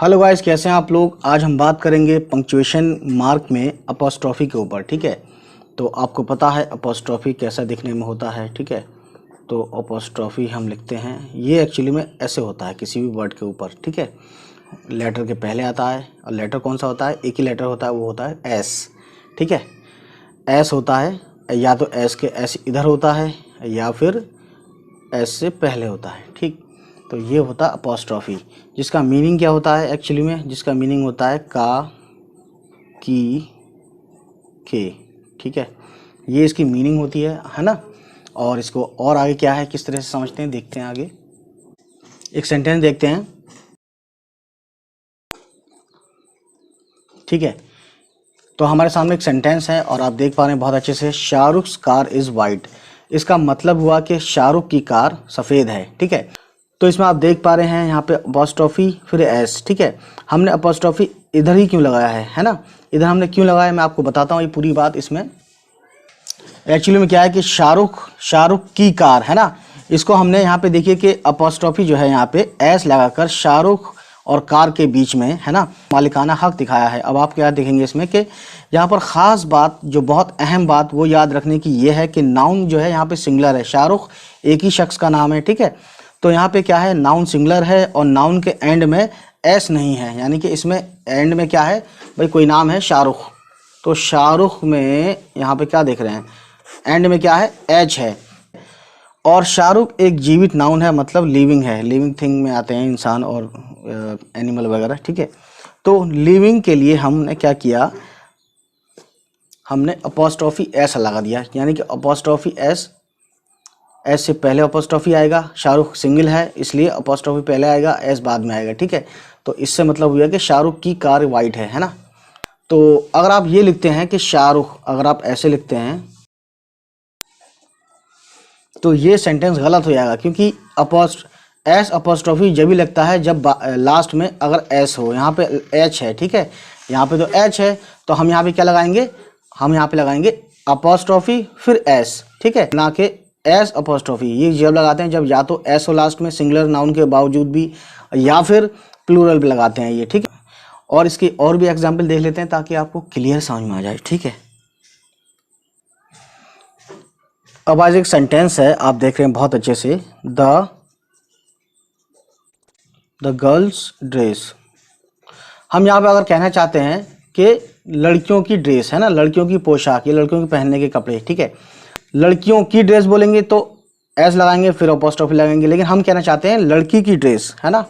Hello guys, कैसे हैं आप लोग। आज हम बात करेंगे पंक्चुएशन मार्क में अपॉस्ट्रॉफी के ऊपर। ठीक है, तो आपको पता है अपॉस्ट्रॉफी कैसा दिखने में होता है। ठीक है, तो अपॉस्ट्रॉफी हम लिखते हैं, ये एक्चुअली में ऐसे होता है किसी भी वर्ड के ऊपर। ठीक है, लेटर के पहले आता है और लेटर कौन सा होता है, एक ही लेटर होता है, वो होता है एस। ठीक है, एस होता है, या तो एस के एस इधर होता है या फिर एस से पहले होता है। ठीक, तो ये होता है अपॉस्ट्रॉफी, जिसका मीनिंग क्या होता है एक्चुअली में, जिसका मीनिंग होता है का, की, के। ठीक है, ये इसकी मीनिंग होती है ना। और इसको और आगे क्या है, किस तरह से समझते हैं, देखते हैं आगे। एक सेंटेंस देखते हैं। ठीक है, तो हमारे सामने एक सेंटेंस है और आप देख पा रहे हैं बहुत अच्छे से, शाहरुख कार इज़ वाइट। इसका मतलब हुआ कि शाहरुख की कार सफ़ेद है। ठीक है, तो इसमें आप देख पा रहे हैं यहाँ पे अपॉस्ट्रॉफी फिर एस। ठीक है, हमने अपॉस्ट्रॉफी इधर ही क्यों लगाया है ना, इधर हमने क्यों लगाया मैं आपको बताता हूँ ये पूरी बात। इसमें एक्चुअली में क्या है कि शाहरुख की कार है ना, इसको हमने यहाँ पे देखिए कि अपॉस्ट्रॉफी जो है यहाँ पे एस लगाकर शाहरुख और कार के बीच में है ना मालिकाना हक दिखाया है। अब आप क्या देखेंगे इसमें कि यहाँ पर ख़ास बात, जो बहुत अहम बात वो याद रखने की ये है कि नाउन जो है यहाँ पे सिंगुलर है, शाहरुख एक ही शख्स का नाम है। ठीक है, तो यहाँ पे क्या है, नाउन सिंगुलर है और नाउन के एंड में एस नहीं है, यानी कि इसमें एंड में क्या है भाई, कोई नाम है शाहरुख, तो शाहरुख में यहाँ पे क्या देख रहे हैं, एंड में क्या है, एच है। और शाहरुख एक जीवित नाउन है, मतलब लिविंग है, लिविंग थिंग में आते हैं इंसान और एनिमल वगैरह। ठीक है, तो लिविंग के लिए हमने क्या किया, हमने अपॉस्ट्रॉफी एस लगा दिया, यानी कि अपॉस्ट्रॉफी एस, एस से पहले अपॉस्ट्रॉफी आएगा, शाहरुख सिंगल है इसलिए अपॉस्ट्रॉफी पहले आएगा, एस बाद में आएगा। ठीक है, तो इससे मतलब हुआ कि शाहरुख की कार वाइट है ना। तो अगर आप ये लिखते हैं कि शाहरुख, अगर आप ऐसे लिखते हैं तो ये सेंटेंस गलत हो जाएगा, क्योंकि एस अपॉस्ट्रॉफी जब भी लगता है जब लास्ट में अगर एस हो। यहाँ पे एच है, ठीक है, यहाँ पे तो एच है, तो हम यहाँ पे क्या लगाएंगे, हम यहाँ पे लगाएंगे अपॉस्ट्रॉफी फिर एस। ठीक है, ना कि एस अपॉस्ट्रॉफी। ये जब लगाते हैं जब या तो एस हो लास्ट में सिंगुलर नाउन के बावजूद भी, या फिर प्लूरल पे लगाते हैं ये। ठीक है, और इसकी और भी एग्जाम्पल देख लेते हैं ताकि आपको क्लियर समझ में आ जाए। ठीक है, अब आज एक सेंटेंस है, आप देख रहे हैं बहुत अच्छे से, द गर्ल्स ड्रेस। हम यहाँ पे अगर कहना चाहते हैं कि लड़कियों की ड्रेस है ना, लड़कियों की पोशाक, ये लड़कियों के पहनने के कपड़े। ठीक है, लड़कियों की ड्रेस बोलेंगे तो एस लगाएंगे फिर अपॉस्ट्रॉफी लगाएंगे, लेकिन हम कहना चाहते हैं लड़की की ड्रेस है ना,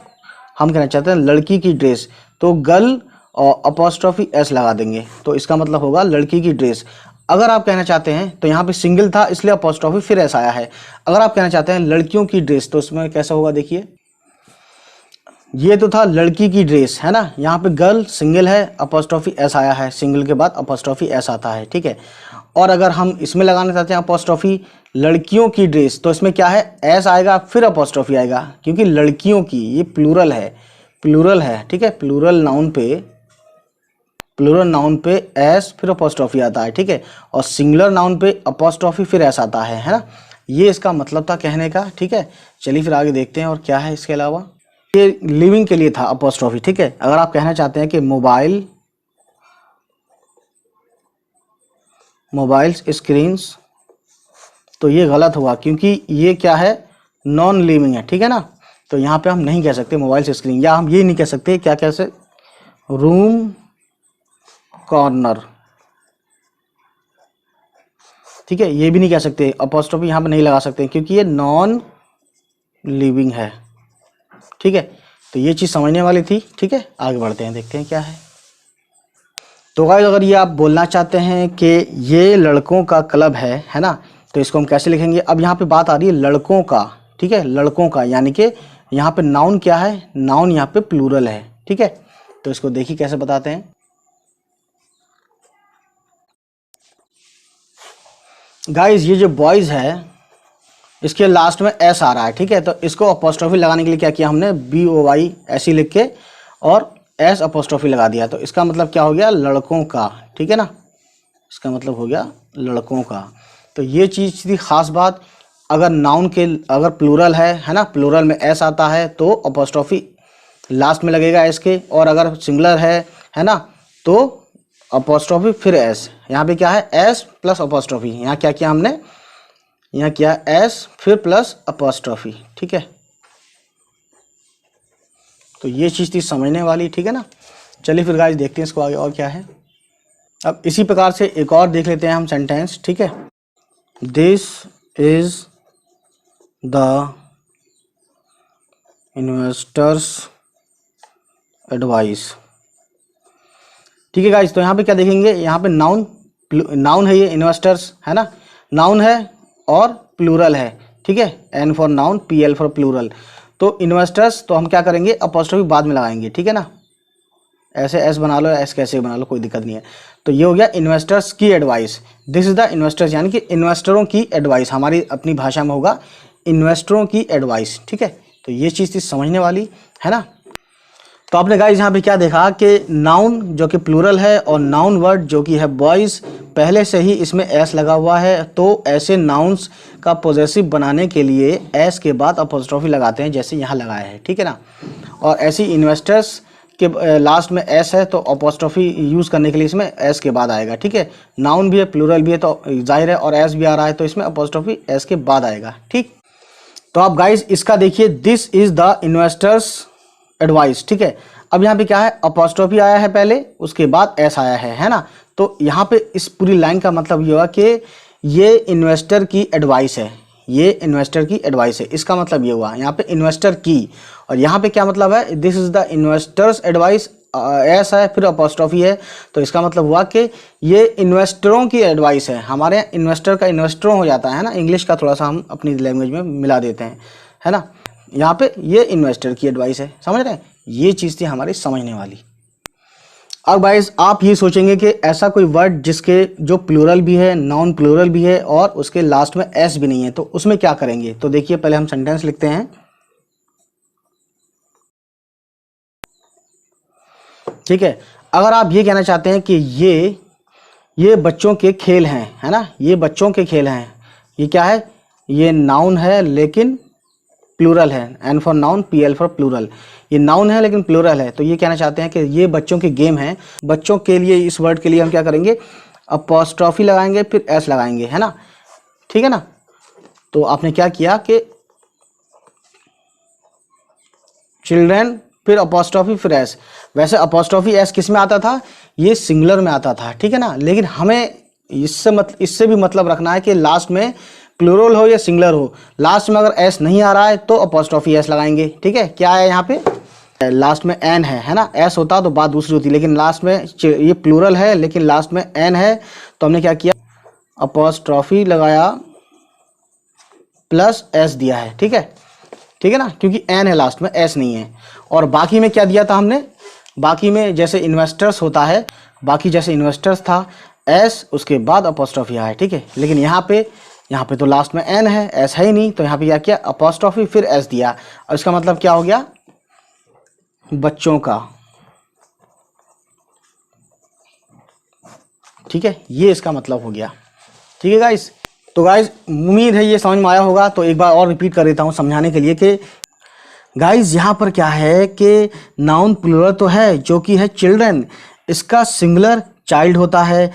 हम कहना चाहते हैं लड़की की ड्रेस, तो गर्ल और अपॉस्ट्रॉफी एस लगा देंगे, तो इसका मतलब होगा लड़की की ड्रेस। अगर आप कहना चाहते हैं, तो यहाँ पे सिंगल था इसलिए अपॉस्ट्रॉफी फिर एस आया है। अगर आप कहना चाहते हैं लड़कियों की ड्रेस, तो इसमें कैसा होगा देखिए, ये तो था लड़की की ड्रेस है ना, यहाँ पे गर्ल सिंगल है, अपॉस्ट्रॉफी एस आया है, सिंगल के बाद अपॉस्ट्रॉफी एस आता है। ठीक है, और अगर हम इसमें लगाना चाहते हैं अपॉस्ट्रॉफी लड़कियों की ड्रेस, तो इसमें क्या है, एस आएगा फिर अपॉस्ट्रॉफी आएगा, क्योंकि लड़कियों की ये प्लूरल है, प्लूरल है। ठीक है, प्लूरल नाउन पे एस फिर अपॉस्ट्रॉफी आता है। ठीक है, और सिंगुलर नाउन पे अपॉस्ट्रॉफी फिर एस आता है ना, ये इसका मतलब था कहने का। ठीक है, चलिए फिर आगे देखते हैं और क्या है इसके अलावा। ये लिविंग के लिए था अपॉस्ट्रॉफी। ठीक है, अगर आप कहना चाहते हैं कि मोबाइल्स स्क्रीन्स, तो ये गलत हुआ, क्योंकि ये क्या है, नॉन लिविंग है। ठीक है ना, तो यहाँ पे हम नहीं कह सकते मोबाइल्स स्क्रीन, या हम ये नहीं कह सकते, क्या कह सकते, रूम कॉर्नर। ठीक है, ये भी नहीं कह सकते, अपॉस्ट्रॉफी यहाँ पे नहीं लगा सकते क्योंकि ये नॉन लिविंग है। ठीक है, तो ये चीज़ समझने वाली थी। ठीक है, आगे बढ़ते हैं, देखते हैं क्या है। तो गाइस, अगर ये आप बोलना चाहते हैं कि ये लड़कों का क्लब है ना, तो इसको हम कैसे लिखेंगे। अब यहाँ पे बात आ रही है लड़कों का। ठीक है, लड़कों का, यानी कि यहाँ पे नाउन क्या है, नाउन यहाँ पे प्लूरल है। ठीक है, तो इसको देखिए कैसे बताते हैं। गाइस, ये जो बॉयज़ है इसके लास्ट में एस आ रहा है। ठीक है, तो इसको अपॉस्ट्रॉफी लगाने के लिए क्या किया हमने, BOY ऐसी लिख के और एस अपॉस्ट्रॉफी लगा दिया, तो इसका मतलब क्या हो गया, लड़कों का। ठीक है ना, इसका मतलब हो गया लड़कों का। तो ये चीज़ थी ख़ास बात। अगर नाउन के, अगर प्लूरल है ना, प्लूरल में एस आता है तो अपॉस्ट्रॉफी लास्ट में लगेगा एस के, और अगर सिंगुलर है ना, तो अपॉस्ट्रोफी फिर एस। यहाँ पे क्या है, एस प्लस अपॉस्ट्रोफी। यहाँ क्या किया हमने, यहाँ किया एस फिर प्लस अपॉस्ट्रोफी, ठीक है। तो ये चीज़ थी समझने वाली, ठीक है ना। चलिए फिर गाइस देखते हैं इसको आगे और क्या है। अब इसी प्रकार से एक और देख लेते हैं हम सेंटेंस, ठीक है। This is the investors advice, ठीक है गाइस। तो यहाँ पे क्या देखेंगे, यहाँ पे नाउन है, ये इन्वेस्टर्स है ना, नाउन है और प्लूरल है, ठीक है। N for noun, P L for plural. तो इन्वेस्टर्स, तो हम क्या करेंगे, अपॉस्ट्रोफी बाद में लगाएंगे, ठीक है ना। ऐसे एस बना लो, एस कैसे बना लो, कोई दिक्कत नहीं है। तो ये हो गया इन्वेस्टर्स की advice. This is the investors, यानी कि इन्वेस्टरों की एडवाइस, हमारी अपनी भाषा में होगा इन्वेस्टरों की एडवाइस, ठीक है। तो ये चीज़ थी समझने वाली, है ना। तो आपने गाइस यहाँ पे क्या देखा कि नाउन जो कि प्लूरल है और नाउन वर्ड जो कि है बॉयज़, पहले से ही इसमें एस लगा हुआ है। तो ऐसे नाउन्स का पॉजेसिव बनाने के लिए एस के बाद अपॉस्ट्रोफी लगाते हैं, जैसे यहाँ लगाया है, ठीक है ना। और ऐसी इन्वेस्टर्स के लास्ट में एस है, तो अपॉस्ट्रोफी यूज़ करने के लिए इसमें एस के बाद आएगा, ठीक है। नाउन भी है, प्लूरल भी है, तो जाहिर है, और एस भी आ रहा है, तो इसमें अपॉस्ट्रोफी एस के बाद आएगा, ठीक। तो आप गाइस इसका देखिए, this is the investors advice, ठीक है। अब यहाँ पे क्या है, अपॉस्ट्रोफी आया है पहले, उसके बाद एस आया है ना। तो यहाँ पे इस पूरी लाइन का मतलब ये हुआ कि ये इन्वेस्टर की एडवाइस है, ये इन्वेस्टर की एडवाइस है। इसका मतलब ये हुआ यहाँ पे इन्वेस्टर की, और यहाँ पे क्या मतलब है, this is the investors advice, S है फिर अपॉस्ट्रोफी है। तो इसका मतलब हुआ कि ये इन्वेस्टरों की एडवाइस है। हमारे यहाँ इन्वेस्टर का इन्वेस्टरों हो जाता है ना, इंग्लिश का थोड़ा सा हम अपनी लैंग्वेज में मिला देते हैं, है ना। यहाँ पे ये इन्वेस्टर की एडवाइस है, समझ रहे हैं। ये चीज़ थी हमारी समझने वाली। अब गाइस आप ये सोचेंगे कि ऐसा कोई वर्ड जिसके जो प्लूरल भी है, नाउन प्लूरल भी है, और उसके लास्ट में एस भी नहीं है, तो उसमें क्या करेंगे। तो देखिए पहले हम सेंटेंस लिखते हैं, ठीक है। अगर आप ये कहना चाहते हैं कि ये बच्चों के खेल हैं, है ना, ये बच्चों के खेल हैं, ये क्या है, ये नाउन है लेकिन प्लूरल है, N for noun, P L for plural. ये नाउन है लेकिन प्लूरल है, तो ये कहना चाहते हैं कि ये बच्चों के गेम हैं। बच्चों के लिए इस वर्ड के लिए हम क्या करेंगे, अपॉस्ट्रोफी लगाएंगे फिर एस लगाएंगे, है ना, ठीक है ना। तो आपने क्या किया कि चिल्ड्रन फिर अपॉस्ट्रोफी फिर एस। वैसे अपॉस्ट्रोफी एस किस में आता था, ये सिंगुलर में आता था, ठीक है ना। लेकिन हमें इससे भी मतलब रखना है कि लास्ट में प्लूरल हो या सिंगुलर हो, लास्ट में अगर एस नहीं आ रहा है तो अपॉस्ट्रोफी एस लगाएंगे, ठीक है। क्या है यहाँ पे, लास्ट में एन है ना, एस होता तो बात दूसरी होती, लेकिन लास्ट में ये प्लूरल है लेकिन लास्ट में एन है, तो हमने क्या किया, अपॉस्ट्रोफी लगाया प्लस एस दिया है, ठीक है, ठीक है ना, क्योंकि एन है लास्ट में, एस नहीं है। और बाकी में क्या दिया था हमने, बाकी में जैसे इन्वेस्टर्स होता है, बाकी जैसे इन्वेस्टर्स था एस उसके बाद अपॉस्ट्रोफी आया है, ठीक है। लेकिन यहाँ पे तो लास्ट में एन है, एस है ही नहीं, तो यहाँ पे क्या किया, अपॉस्ट्रोफी फिर एस दिया। और इसका मतलब क्या हो गया, बच्चों का, ठीक है, ये इसका मतलब हो गया, ठीक है गाइस। तो गाइस उम्मीद है ये समझ में आया होगा। तो एक बार और रिपीट कर देता हूँ समझाने के लिए कि गाइस यहाँ पर क्या है कि नाउन प्लूरल तो है जो कि है चिल्ड्रन, इसका सिंगुलर चाइल्ड होता है।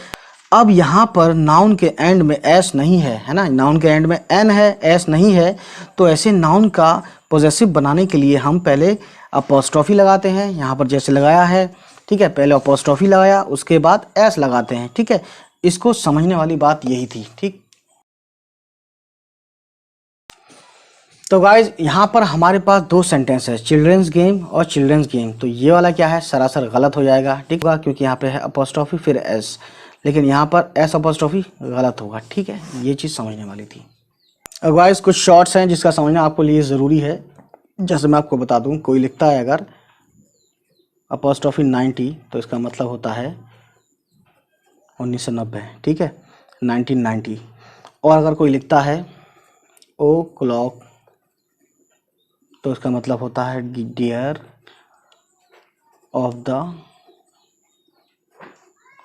अब यहाँ पर नाउन के एंड में एस नहीं है, है ना, नाउन के एंड में एन है, एस नहीं है। तो ऐसे नाउन का पॉजेसिव बनाने के लिए हम पहले अपॉस्ट्रोफी लगाते हैं, यहाँ पर जैसे लगाया है, ठीक है। पहले अपॉस्ट्रोफी लगाया उसके बाद एस लगाते हैं, ठीक है। इसको समझने वाली बात यही थी, ठीक। तो गाइज यहाँ पर हमारे पास दो सेंटेंस है, चिल्ड्रंस गेम और चिल्ड्रंस गेम। तो ये वाला क्या है, सरासर गलत हो जाएगा, ठीक होगा, क्योंकि यहाँ पे है अपॉस्ट्रोफी फिर एस, लेकिन यहाँ पर एस अपॉस्ट्रोफी गलत होगा, ठीक है। ये चीज़ समझने वाली थी। अब गाइज कुछ शॉर्ट्स हैं जिसका समझना आपको लिए ज़रूरी है। जैसे मैं आपको बता दूँ, कोई लिखता है अगर अपॉस्ट्रोफी 90, तो इसका मतलब होता है 1990, ठीक है, 1990। और अगर कोई लिखता है ओ क्लॉक, तो इसका मतलब होता है डियर ऑफ द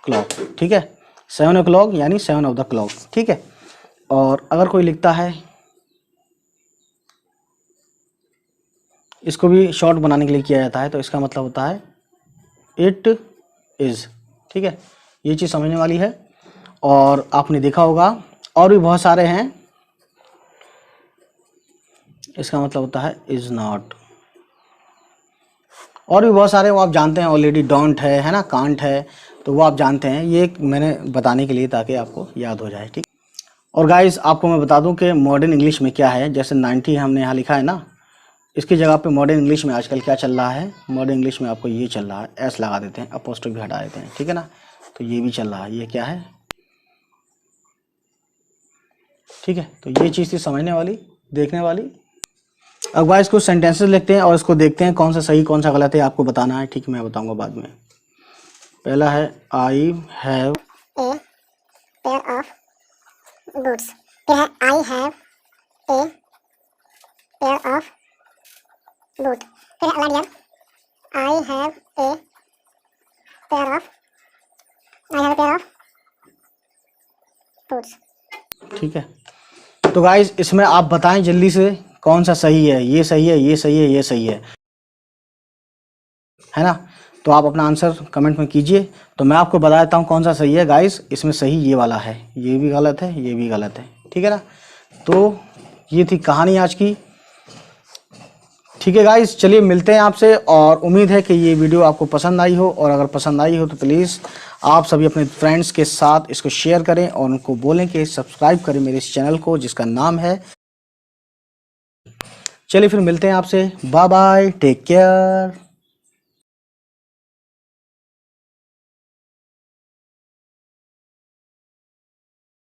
क्लॉक, ठीक है, 7 o'clock यानी 7 ऑफ द क्लॉक, ठीक है। और अगर कोई लिखता है इसको भी शॉर्ट बनाने के लिए किया जाता है, तो इसका मतलब होता है इट इज़। ठीक है, ये चीज़ समझने वाली है। और आपने देखा होगा और भी बहुत सारे हैं, इसका मतलब होता है इज़ नॉट। और भी बहुत सारे वो आप जानते हैं ऑलरेडी, डोंट है ना, कांट है, तो वो आप जानते हैं। ये मैंने बताने के लिए ताकि आपको याद हो जाए। ठीक। और गाइस आपको मैं बता दूं कि मॉडर्न इंग्लिश में क्या है, जैसे 90 हमने यहाँ लिखा है ना, इसकी जगह पे मॉडर्न इंग्लिश में आजकल क्या चल रहा है, मॉडर्न इंग्लिश में आपको ये चल रहा है, एस लगा देते हैं, अपोस्ट्रोफी भी हटा देते हैं। ठीक है ना, तो ये भी चल रहा है। ये क्या है, ठीक है। तो ये चीज़ थी समझने वाली, देखने वाली। अब गाइस कुछ सेंटेंसेस लिखते हैं और इसको देखते हैं कौन सा सही कौन सा गलत है, आपको बताना है। ठीक है, मैं बताऊंगा बाद में। पहला है I have a pair of boots. फिर है I have a pair of boot. फिर है अलार्डियर, I have a pair of boots. ठीक है। तो गाइस इसमें आप बताएं जल्दी से कौन सा सही है, ये सही है, ये सही है, ये सही है ना। तो आप अपना आंसर कमेंट में कीजिए, तो मैं आपको बता देता हूँ कौन सा सही है। गाइस इसमें सही ये वाला है, ये भी गलत है, ये भी गलत है। ठीक है ना, तो ये थी कहानी आज की। ठीक है गाइस, चलिए मिलते हैं आपसे, और उम्मीद है कि ये वीडियो आपको पसंद आई हो, और अगर पसंद आई हो तो प्लीज़ आप सभी अपने फ्रेंड्स के साथ इसको शेयर करें और उनको बोलें कि सब्सक्राइब करें मेरे इस चैनल को जिसका नाम है। चलिए फिर मिलते हैं आपसे, बाय बाय, टेक केयर।